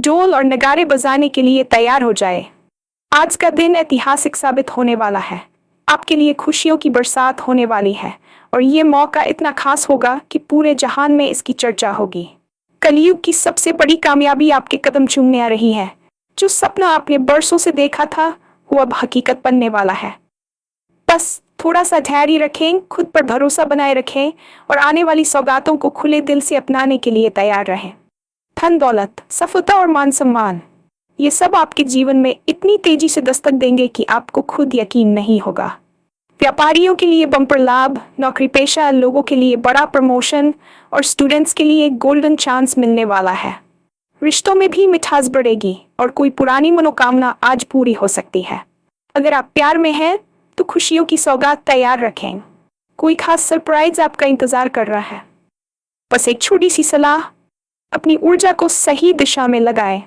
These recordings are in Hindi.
ढोल और नगाड़े बजाने के लिए तैयार हो जाए। आज का दिन ऐतिहासिक साबित होने वाला है। आपके लिए खुशियों की बरसात होने वाली है और ये मौका इतना खास होगा कि पूरे जहान में इसकी चर्चा होगी। कलयुग की सबसे बड़ी कामयाबी आपके कदम चूमने आ रही है। जो सपना आपने बरसों से देखा था वो अब हकीकत बनने वाला है। बस थोड़ा सा धैर्य रखें, खुद पर भरोसा बनाए रखें और आने वाली सौगातों को खुले दिल से अपनाने के लिए तैयार रहें। धन दौलत, सफलता और मान सम्मान, ये सब आपके जीवन में इतनी तेजी से दस्तक देंगे कि आपको खुद यकीन नहीं होगा। व्यापारियों के लिए बम्पर लाभ, नौकरी पेशा लोगों के लिए बड़ा प्रमोशन और स्टूडेंट्स के लिए गोल्डन चांस मिलने वाला है। रिश्तों में भी मिठास बढ़ेगी और कोई पुरानी मनोकामना आज पूरी हो सकती है। अगर आप प्यार में हैं तो खुशियों की सौगात तैयार रखें। कोई खास सरप्राइज आपका इंतजार कर रहा है। बस एक छोटी सी सलाह, अपनी ऊर्जा को सही दिशा में लगाएं।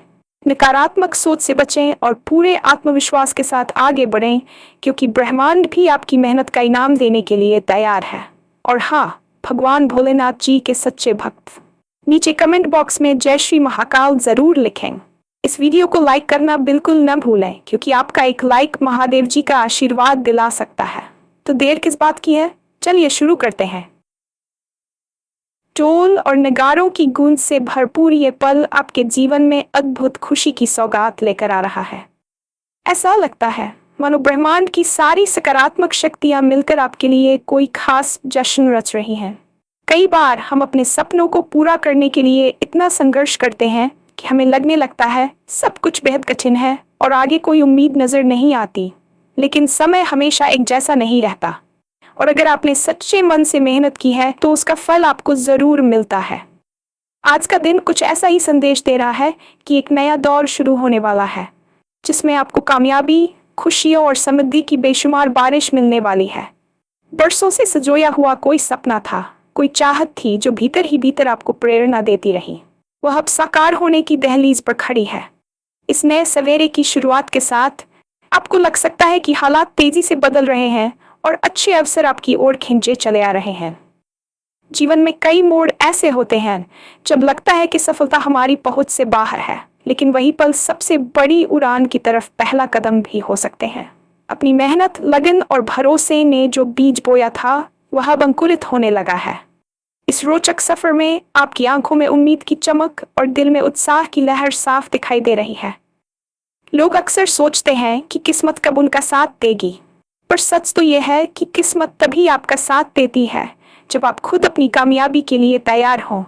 नकारात्मक सोच से बचें और पूरे आत्मविश्वास के साथ आगे बढ़ें, क्योंकि ब्रह्मांड भी आपकी मेहनत का इनाम देने के लिए तैयार है। और हाँ, भगवान भोलेनाथ जी के सच्चे भक्त नीचे कमेंट बॉक्स में जय श्री महाकाल जरूर लिखें। इस वीडियो को लाइक करना बिल्कुल न भूलें, क्योंकि आपका एक लाइक महादेव जी का आशीर्वाद दिला सकता है। तो देर किस बात की है, चलिए शुरू करते हैं। ढोल और नगाड़ों की गूंज से भरपूर ये पल आपके जीवन में अद्भुत खुशी की सौगात लेकर आ रहा है। ऐसा लगता है मानो ब्रह्मांड की सारी सकारात्मक शक्तियां मिलकर आपके लिए कोई खास जश्न रच रही हैं। कई बार हम अपने सपनों को पूरा करने के लिए इतना संघर्ष करते हैं कि हमें लगने लगता है सब कुछ बेहद कठिन है और आगे कोई उम्मीद नजर नहीं आती। लेकिन समय हमेशा एक जैसा नहीं रहता और अगर आपने सच्चे मन से मेहनत की है तो उसका फल आपको जरूर मिलता है। आज का दिन कुछ ऐसा ही संदेश दे रहा है कि एक नया दौर शुरू होने वाला है, जिसमें आपको कामयाबी, खुशियों और समृद्धि की बेशुमार बारिश मिलने वाली है। बरसों से संजोया हुआ कोई सपना था, कोई चाहत थी जो भीतर ही भीतर आपको प्रेरणा देती रही, वह अब साकार होने की दहलीज पर खड़ी है। इस नए सवेरे की शुरुआत के साथ आपको लग सकता है कि हालात तेजी से बदल रहे हैं और अच्छे अवसर आपकी ओर खींचे चले आ रहे हैं। जीवन में कई मोड़ ऐसे होते हैं जब लगता है कि सफलता हमारी पहुंच से बाहर है, लेकिन वही पल सबसे बड़ी उड़ान की तरफ पहला कदम भी हो सकते हैं। अपनी मेहनत, लगन और भरोसे ने जो बीज बोया था वह अब अंकुरित होने लगा है। इस रोचक सफर में आपकी आंखों में उम्मीद की चमक और दिल में उत्साह की लहर साफ दिखाई दे रही है। लोग अक्सर सोचते हैं कि किस्मत कब उनका साथ देगी, पर सच तो यह है कि किस्मत तभी आपका साथ देती है जब आप खुद अपनी कामयाबी के लिए तैयार हों।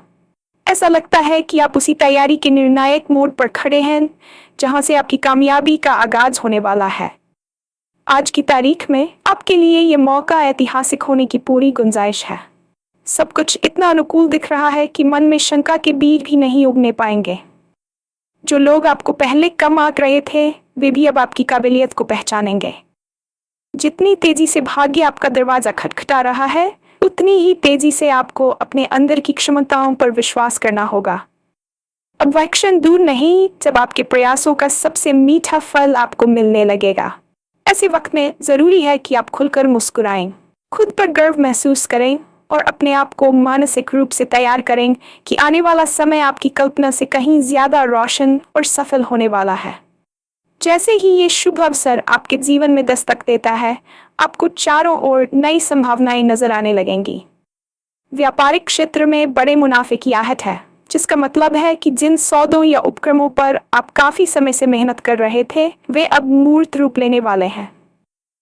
ऐसा लगता है कि आप उसी तैयारी के निर्णायक मोड़ पर खड़े हैं जहां से आपकी कामयाबी का आगाज होने वाला है। आज की तारीख में आपके लिए यह मौका ऐतिहासिक होने की पूरी गुंजाइश है। सब कुछ इतना अनुकूल दिख रहा है कि मन में शंका के बीज भी नहीं उगने पाएंगे। जो लोग आपको पहले कम आंक रहे थे वे भी अब आपकी काबिलियत को पहचानेंगे। जितनी तेजी से भाग्य आपका दरवाजा खटखटा रहा है, उतनी ही तेजी से आपको अपने अंदर की क्षमताओं पर विश्वास करना होगा। अब वह क्षण दूर नहीं जब आपके प्रयासों का सबसे मीठा फल आपको मिलने लगेगा। ऐसे वक्त में जरूरी है कि आप खुलकर मुस्कुराएं, खुद पर गर्व महसूस करें और अपने आप को मानसिक रूप से तैयार करें कि आने वाला समय आपकी कल्पना से कहीं ज्यादा रोशन और सफल होने वाला है। जैसे ही ये शुभ अवसर आपके जीवन में दस्तक देता है, आपको चारों ओर नई संभावनाएं नजर आने लगेंगी। व्यापारिक क्षेत्र में बड़े मुनाफे की आहट है, जिसका मतलब है कि जिन सौदों या उपक्रमों पर आप काफी समय से मेहनत कर रहे थे वे अब मूर्त रूप लेने वाले हैं।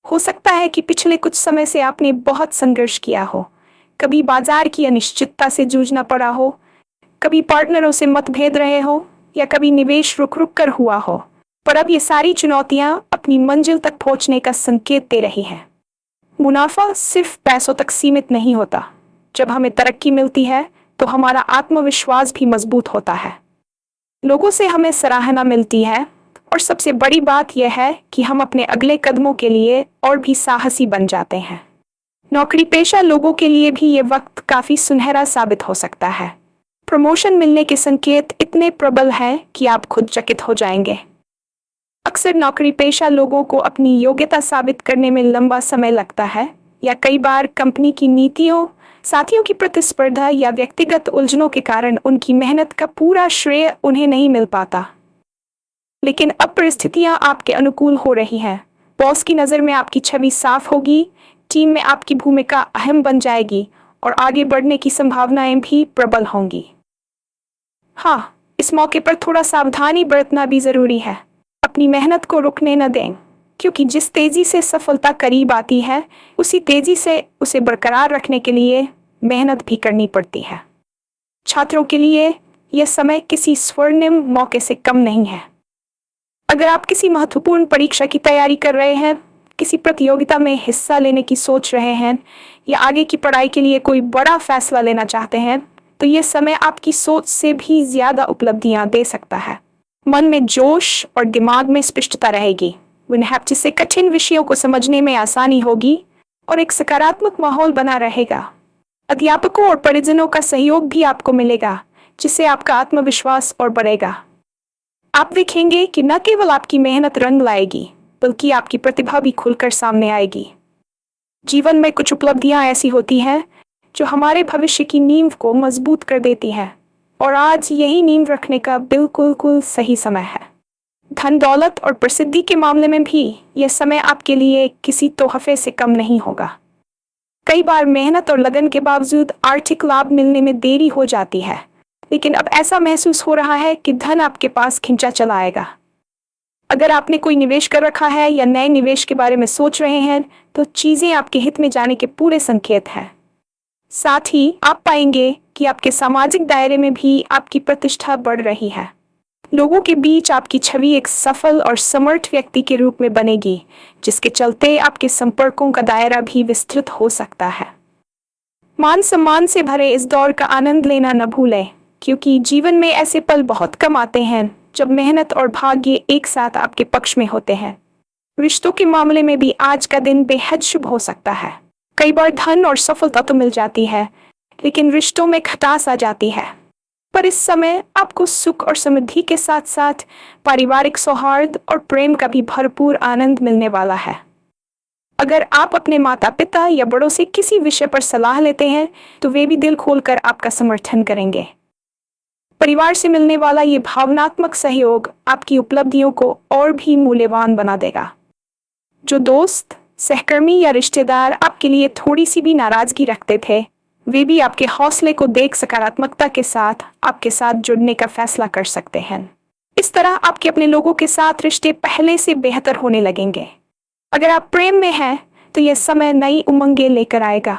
हो सकता है कि पिछले कुछ समय से आपने बहुत संघर्ष किया हो, कभी बाजार की अनिश्चितता से जूझना पड़ा हो, कभी पार्टनरों से मतभेद रहे हो या कभी निवेश रुक रुक कर हुआ हो, पर अब ये सारी चुनौतियां अपनी मंजिल तक पहुंचने का संकेत दे रही हैं। मुनाफा सिर्फ पैसों तक सीमित नहीं होता। जब हमें तरक्की मिलती है तो हमारा आत्मविश्वास भी मजबूत होता है, लोगों से हमें सराहना मिलती है और सबसे बड़ी बात यह है कि हम अपने अगले कदमों के लिए और भी साहसी बन जाते हैं। नौकरी पेशा लोगों के लिए भी ये वक्त काफी सुनहरा साबित हो सकता है। प्रमोशन मिलने के संकेत इतने प्रबल हैं कि आप खुद चकित हो जाएंगे। अक्सर नौकरी पेशा लोगों को अपनी योग्यता साबित करने में लंबा समय लगता है, या कई बार कंपनी की नीतियों, साथियों की प्रतिस्पर्धा या व्यक्तिगत उलझनों के कारण उनकी मेहनत का पूरा श्रेय उन्हें नहीं मिल पाता। लेकिन अब परिस्थितियां आपके अनुकूल हो रही हैं। बॉस की नज़र में आपकी छवि साफ होगी, टीम में आपकी भूमिका अहम बन जाएगी और आगे बढ़ने की संभावनाएं भी प्रबल होंगी। हाँ, इस मौके पर थोड़ा सावधानी बरतना भी जरूरी है। अपनी मेहनत को रुकने न दें, क्योंकि जिस तेजी से सफलता करीब आती है, उसी तेजी से उसे बरकरार रखने के लिए मेहनत भी करनी पड़ती है। छात्रों के लिए यह समय किसी स्वर्णिम मौके से कम नहीं है। अगर आप किसी महत्वपूर्ण परीक्षा की तैयारी कर रहे हैं, किसी प्रतियोगिता में हिस्सा लेने की सोच रहे हैं या आगे की पढ़ाई के लिए कोई बड़ा फैसला लेना चाहते हैं, तो यह समय आपकी सोच से भी ज्यादा उपलब्धियां दे सकता है। मन में जोश और दिमाग में स्पष्टता रहेगी, जिससे कठिन विषयों को समझने में आसानी होगी और एक सकारात्मक माहौल बना रहेगा। अध्यापकों और परिजनों का सहयोग भी आपको मिलेगा, जिससे आपका आत्मविश्वास और बढ़ेगा। आप देखेंगे कि न केवल आपकी मेहनत रंग लाएगी, बल्कि आपकी प्रतिभा भी खुलकर सामने आएगी। जीवन में कुछ उपलब्धियां ऐसी होती हैं जो हमारे भविष्य की नींव को मजबूत कर देती हैं, और आज यही नींव रखने का बिल्कुल सही समय है। धन दौलत और प्रसिद्धि के मामले में भी यह समय आपके लिए किसी तोहफे से कम नहीं होगा। कई बार मेहनत और लगन के बावजूद आर्थिक लाभ मिलने में देरी हो जाती है, लेकिन अब ऐसा महसूस हो रहा है कि धन आपके पास खिंचा चला आएगा। अगर आपने कोई निवेश कर रखा है या नए निवेश के बारे में सोच रहे हैं, तो चीजें आपके हित में जाने के पूरे संकेत हैं। साथ ही आप पाएंगे कि आपके सामाजिक दायरे में भी आपकी प्रतिष्ठा बढ़ रही है। लोगों के बीच आपकी छवि एक सफल और समर्थ व्यक्ति के रूप में बनेगी, जिसके चलते आपके संपर्कों का दायरा भी विस्तृत हो सकता है। मान सम्मान से भरे इस दौर का आनंद लेना न भूलें, क्योंकि जीवन में ऐसे पल बहुत कम आते हैं जब मेहनत और भाग्य एक साथ आपके पक्ष में होते हैं। रिश्तों के मामले में भी आज का दिन बेहद शुभ हो सकता है। कई बार धन और सफलता तो मिल जाती है, लेकिन रिश्तों में खटास आ जाती है। पर इस समय आपको सुख और समृद्धि के साथ साथ पारिवारिक सौहार्द और प्रेम का भी भरपूर आनंद मिलने वाला है। अगर आप अपने माता पिता या बड़ों से किसी विषय पर सलाह लेते हैं, तो वे भी दिल खोलकर आपका समर्थन करेंगे। परिवार से मिलने वाला ये भावनात्मक सहयोग आपकी उपलब्धियों को और भी मूल्यवान बना देगा। जो दोस्त, सहकर्मी या रिश्तेदार आपके लिए थोड़ी सी भी नाराजगी रखते थे, वे भी आपके हौसले को देख सकारात्मकता के साथ आपके साथ जुड़ने का फैसला कर सकते हैं। इस तरह आपके अपने लोगों के साथ रिश्ते पहले से बेहतर होने लगेंगे। अगर आप प्रेम में हैं, तो यह समय नई उमंगें लेकर आएगा।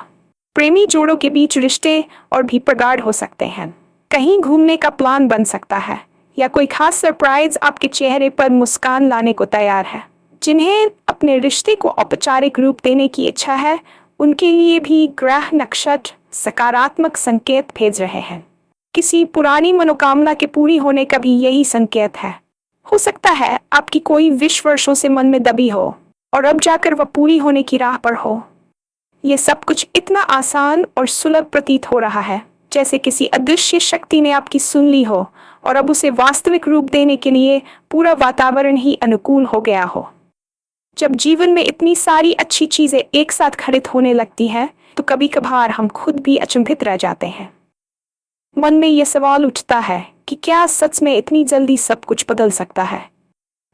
प्रेमी जोड़ों के बीच रिश्ते और भी प्रगाढ़ हो सकते हैं। कहीं घूमने का प्लान बन सकता है, या कोई खास सरप्राइज आपके चेहरे पर मुस्कान लाने को तैयार है। जिन्हें अपने रिश्ते को औपचारिक रूप देने की इच्छा है, उनके लिए भी ग्रह नक्षत्र सकारात्मक संकेत भेज रहे हैं। किसी पुरानी मनोकामना के पूरी होने का भी यही संकेत है। हो सकता है आपकी कोई विश वर्षों से मन में दबी हो और अब जाकर वह पूरी होने की राह पर हो। ये सब कुछ इतना आसान और सुलभ प्रतीत हो रहा है, जैसे किसी अदृश्य शक्ति ने आपकी सुन ली हो और अब उसे वास्तविक रूप देने के लिए पूरा वातावरण ही अनुकूल हो गया हो। जब जीवन में इतनी सारी अच्छी चीजें एक साथ घटित होने लगती हैं, तो कभी कभार हम खुद भी अचंभित रह जाते हैं। मन में यह सवाल उठता है कि क्या सच में इतनी जल्दी सब कुछ बदल सकता है?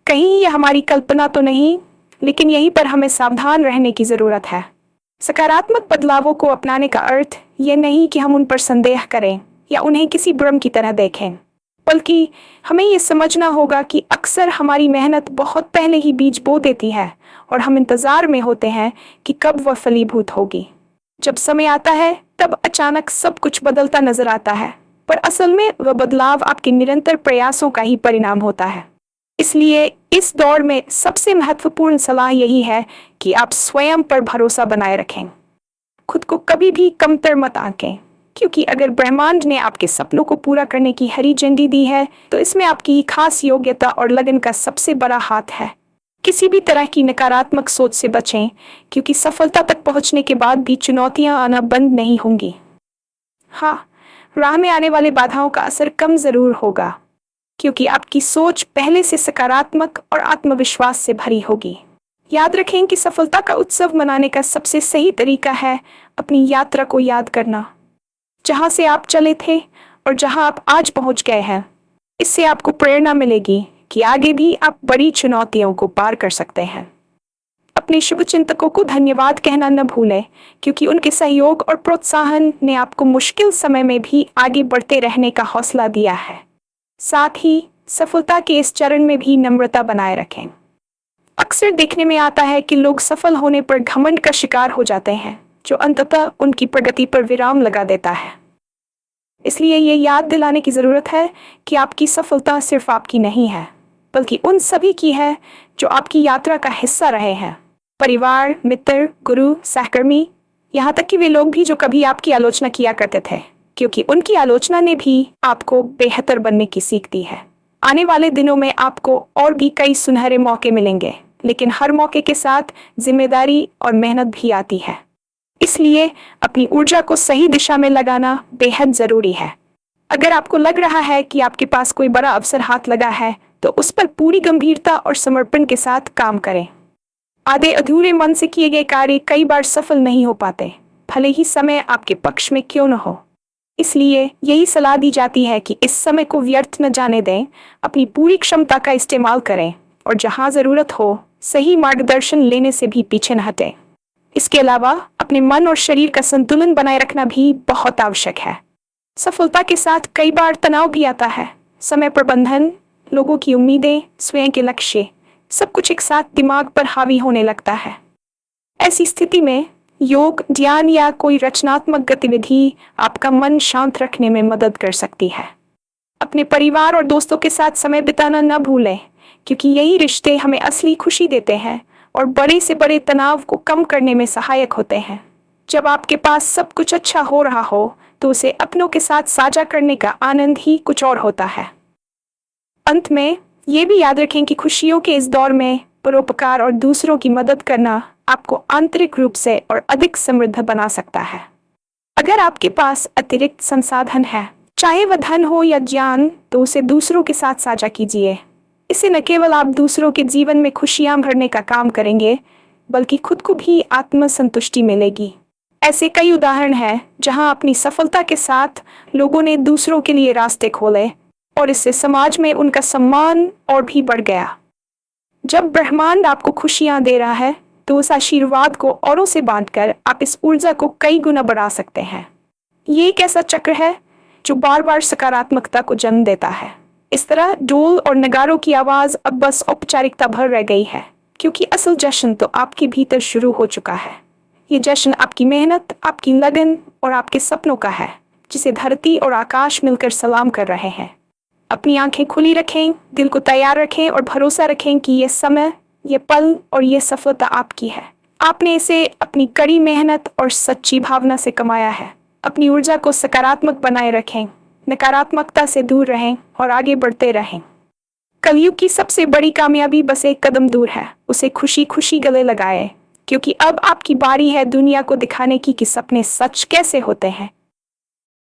कहीं यह हमारी कल्पना तो नहीं, लेकिन यहीं पर हमें सावधान रहने की जरूरत है। सकारात्मक बदलावों को अपनाने का अर्थ यह नहीं कि हम उन पर संदेह करें या उन्हें किसी भ्रम की तरह देखें, बल्कि हमें यह समझना होगा कि अक्सर हमारी मेहनत बहुत पहले ही बीज बो देती है और हम इंतजार में होते हैं कि कब वह फलीभूत होगी। जब समय आता है, तब अचानक सब कुछ बदलता नजर आता है, पर असल में वह बदलाव आपके निरंतर प्रयासों का ही परिणाम होता है। इसलिए इस दौर में सबसे महत्वपूर्ण सलाह यही है कि आप स्वयं पर भरोसा बनाए रखें। खुद को कभी भी कमतर मत आंकें, क्योंकि अगर ब्रह्मांड ने आपके सपनों को पूरा करने की हरी झंडी दी है, तो इसमें आपकी खास योग्यता और लगन का सबसे बड़ा हाथ है। किसी भी तरह की नकारात्मक सोच से बचें, क्योंकि सफलता तक पहुंचने के बाद भी चुनौतियां आना बंद नहीं होंगी। हाँ, राह में आने वाले बाधाओं का असर कम जरूर होगा, क्योंकि आपकी सोच पहले से सकारात्मक और आत्मविश्वास से भरी होगी। याद रखें कि सफलता का उत्सव मनाने का सबसे सही तरीका है अपनी यात्रा को याद करना, जहां से आप चले थे और जहां आप आज पहुंच गए हैं। इससे आपको प्रेरणा मिलेगी कि आगे भी आप बड़ी चुनौतियों को पार कर सकते हैं। अपने शुभचिंतकों को धन्यवाद कहना न भूलें, क्योंकि उनके सहयोग और प्रोत्साहन ने आपको मुश्किल समय में भी आगे बढ़ते रहने का हौसला दिया है। साथ ही सफलता के इस चरण में भी नम्रता बनाए रखें। अक्सर देखने में आता है कि लोग सफल होने पर घमंड का शिकार हो जाते हैं, जो अंततः उनकी प्रगति पर विराम लगा देता है। इसलिए ये याद दिलाने की जरूरत है कि आपकी सफलता सिर्फ आपकी नहीं है, बल्कि उन सभी की है जो आपकी यात्रा का हिस्सा रहे हैं। परिवार, मित्र, गुरु, सहकर्मी, यहाँ तक कि वे लोग भी जो कभी आपकी आलोचना किया करते थे, क्योंकि उनकी आलोचना ने भी आपको बेहतर बनने की सीख दी है। आने वाले दिनों में आपको और भी कई सुनहरे मौके मिलेंगे, लेकिन हर मौके के साथ जिम्मेदारी और मेहनत भी आती है। इसलिए अपनी ऊर्जा को सही दिशा में लगाना बेहद जरूरी है। अगर आपको लग रहा है कि आपके पास कोई बड़ा अवसर हाथ लगा है, तो उस पर पूरी गंभीरता और समर्पण के साथ काम करें। आधे अधूरे मन से किए गए कार्य कई बार सफल नहीं हो पाते, भले ही समय आपके पक्ष में क्यों न हो। इसलिए यही सलाह दी जाती है कि इस समय को व्यर्थ न जाने दें, अपनी पूरी क्षमता का इस्तेमाल करें और जहां जरूरत हो सही मार्गदर्शन लेने से भी पीछे न हटें। इसके अलावा अपने मन और शरीर का संतुलन बनाए रखना भी बहुत आवश्यक है। सफलता के साथ कई बार तनाव भी आता है। समय प्रबंधन, लोगों की उम्मीदें, स्वयं के लक्ष्य, सब कुछ एक साथ दिमाग पर हावी होने लगता है। ऐसी स्थिति में योग, ध्यान या कोई रचनात्मक गतिविधि आपका मन शांत रखने में मदद कर सकती है। अपने परिवार और दोस्तों के साथ समय बिताना न भूलें, क्योंकि यही रिश्ते हमें असली खुशी देते हैं और बड़े से बड़े तनाव को कम करने में सहायक होते हैं। जब आपके पास सब कुछ अच्छा हो रहा हो, तो उसे अपनों के साथ साझा करने का आनंद ही कुछ और होता है। अंत में ये भी याद रखें कि खुशियों के इस दौर में परोपकार और दूसरों की मदद करना आपको आंतरिक रूप से और अधिक समृद्ध बना सकता है। अगर आपके पास अतिरिक्त संसाधन है, चाहे वह धन हो या ज्ञान, तो उसे दूसरों के साथ साझा कीजिए। इससे न केवल आप दूसरों के जीवन में खुशियां भरने का काम करेंगे, बल्कि खुद को भी आत्मसंतुष्टि मिलेगी। ऐसे कई उदाहरण हैं जहां अपनी सफलता के साथ लोगों ने दूसरों के लिए रास्ते खोले और इससे समाज में उनका सम्मान और भी बढ़ गया। जब ब्रह्मांड आपको खुशियां दे रहा है, तो उस आशीर्वाद को औरों से बांटकर आप इस ऊर्जा को कई गुना बढ़ा सकते हैं। ये एक ऐसा चक्र है जो बार बार सकारात्मकता को जन्म देता है। इस तरह ढोल और नगारों की आवाज अब बस औपचारिकता भर रह गई है, क्योंकि असल जश्न तो आपके भीतर शुरू हो चुका है। ये जश्न आपकी मेहनत, आपकी लगन और आपके सपनों का है, जिसे धरती और आकाश मिलकर सलाम कर रहे हैं। अपनी आंखें खुली रखें, दिल को तैयार रखें और भरोसा रखें कि ये समय, ये पल और ये सफलता आपकी है। आपने इसे अपनी कड़ी मेहनत और सच्ची भावना से कमाया है। अपनी ऊर्जा को सकारात्मक बनाए रखें, नकारात्मकता से दूर रहें और आगे बढ़ते रहें। कलयुग की सबसे बड़ी कामयाबी बस एक कदम दूर है। उसे खुशी खुशी गले लगाए, क्योंकि अब आपकी बारी है दुनिया को दिखाने की कि सपने सच कैसे होते हैं।